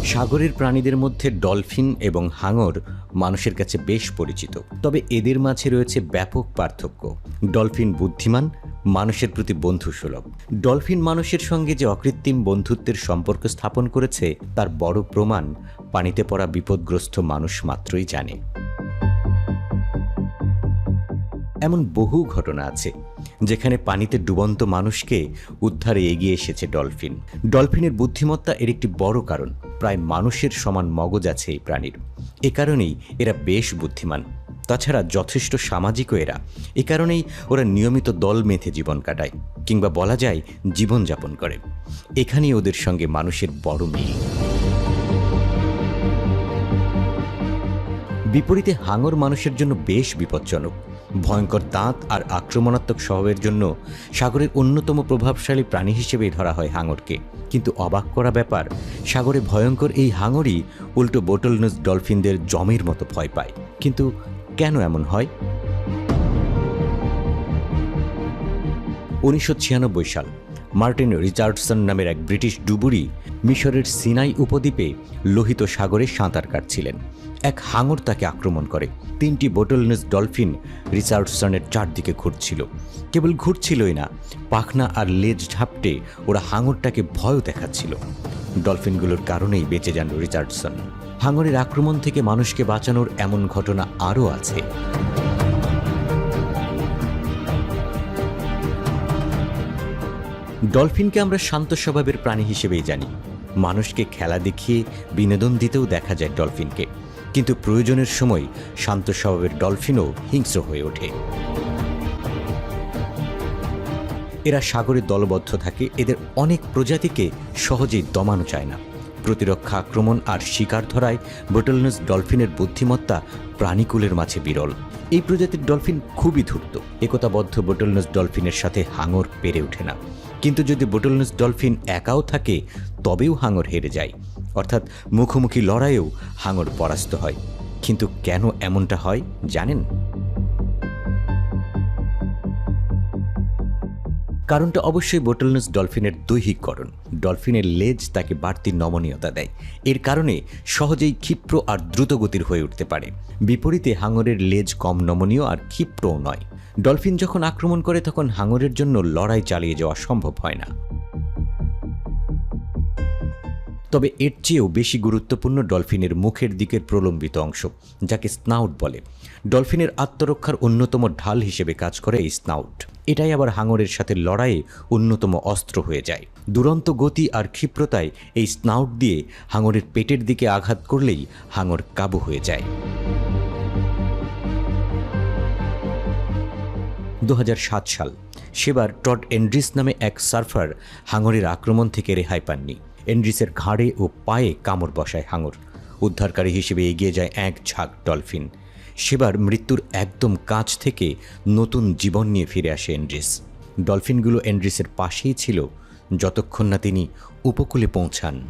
সাগরের প্রাণীদের মধ্যে ডলফিন এবং হাঙর মানুষের কাছে বেশ পরিচিত, তবে এদের মাঝে রয়েছে ব্যাপক পার্থক্য। ডলফিন বুদ্ধিমান, মানুষের প্রতি বন্ধুসুলভ। ডলফিন মানুষের সঙ্গে যে অকৃত্রিম বন্ধুত্বের সম্পর্ক স্থাপন করেছে তার বড় প্রমাণ পানিতে পড়া বিপদগ্রস্ত মানুষ মাত্রই জানে। এমন বহু ঘটনা আছে যেখানে পানিতে ডুবন্ত মানুষকে উদ্ধারে এগিয়ে এসেছে ডলফিন। ডলফিনের বুদ্ধিমত্তা এর একটি বড় কারণ। প্রায় মানুষের সমান মগজ আছে এই প্রাণীর। এ কারণেই এরা বেশ বুদ্ধিমান। তাছাড়া যথেষ্ট সামাজিকও এরা। এ কারণেই ওরা নিয়মিত দল বেঁধে জীবন কাটায়, কিংবা বলা যায় জীবনযাপন করে। এখানেই ওদের সঙ্গে মানুষের বড় মিল। বিপরীতে হাঙর মানুষের জন্য বেশ বিপজ্জনক। ভয়ঙ্কর দাঁত আর আক্রমণাত্মক স্বভাবের জন্য সাগরের অন্যতম প্রভাবশালী প্রাণী হিসেবেই ধরা হয় হাঙরকে। কিন্তু অবাক করা ব্যাপার, সাগরে ভয়ঙ্কর এই হাঙরই উল্টো বোটলনোজ ডলফিনদের জমের মতো ভয় পায়। কিন্তু কেন এমন হয়? 1996 সাল মার্টিন রিচার্ডসন নামের এক ব্রিটিশ ডুবুরি মিশরের সিনাই উপদ্বীপে লোহিত সাগরে সাঁতার কাটছিলেন। এক হাঙর তাকে আক্রমণ করে। 3টি বোটলনোজ ডলফিন রিচার্ডসনের চারদিকে ঘুরছিল। কেবল ঘুরছিলই না, পাখনা আর লেজ ঝাপটে ওরা হাঙরটাকে ভয়ও দেখাচ্ছিল। ডলফিনগুলোর কারণেই বেঁচে যান রিচার্ডসন। হাঙরের আক্রমণ থেকে মানুষকে বাঁচানোর এমন ঘটনা আরও আছে। ডলফিনকে আমরা শান্ত স্বভাবের প্রাণী হিসেবেই জানি। মানুষকে খেলা দেখিয়ে বিনোদন দিতেও দেখা যায় ডলফিনকে। কিন্তু প্রয়োজনের সময় শান্ত স্বভাবের ডলফিনও হিংস্র হয়ে ওঠে। এরা সাগরে দলবদ্ধ থাকে। এদের অনেক প্রজাতিকে সহজেই দমানো যায় না। প্রতিরক্ষা, আক্রমণ আর শিকার ধরায় বোটলনোজ ডলফিনের বুদ্ধিমত্তা প্রাণীকুলের মাঝে বিরল। এই প্রজাতির ডলফিন খুবই ধূর্ত। একতাবদ্ধ বোটলনোজ ডলফিনের সাথে হাঙর পেরে ওঠে না। কিন্তু যদি বোটলনোজ ডলফিন একাও থাকে তবেও হাঙর হেরে যায়। অর্থাৎ মুখোমুখি লড়াইয়েও হাঙর পরাস্ত হয়। কিন্তু কেন এমনটা হয় জানেন? কারণটা অবশ্যই বোটলনোজ ডলফিনের দৈহিককরণ। ডলফিনের লেজ তাকে বাড়তি নমনীয়তা দেয়। এর কারণে সহজেই ক্ষিপ্র আর দ্রুতগতির হয়ে উঠতে পারে। বিপরীতে হাঙরের লেজ কম নমনীয় আর ক্ষিপ্রও নয়। ডলফিন যখন আক্রমণ করে তখন হাঙরের জন্য লড়াই চালিয়ে যাওয়া সম্ভব হয় না। তবে এর চেয়েও বেশি গুরুত্বপূর্ণ ডলফিনের মুখের দিকের প্রলম্বিত অংশ, যাকে স্নাউট বলে। ডলফিনের আত্মরক্ষার অন্যতম ঢাল হিসেবে কাজ করে এই স্নাউট। এটাই আবার হাঙরের সাথে লড়াইয়ে অন্যতম অস্ত্র হয়ে যায়। দুরন্ত গতি আর ক্ষিপ্রতায় এই স্নাউট দিয়ে হাঙরের পেটের দিকে আঘাত করলেই হাঙর কাবু হয়ে যায়। 2007 সাল সেবার টড এন্ড্রিস নামে এক সার্ফার হাঙরের আক্রমণ থেকে রেহাই পাননি। এন্ড্রিসের ঘাড়ে ও পায়ে কামড় বসায় হাঙর। উদ্ধারকারী হিসেবে এগিয়ে যায় এক ঝাঁক ডলফিন। সেবার মৃত্যুর একদম কাছ থেকে নতুন জীবন নিয়ে ফিরে আসে এন্ড্রিস। ডলফিনগুলো এন্ড্রিসের পাশেই ছিল যতক্ষণ না তিনি উপকূলে পৌঁছান।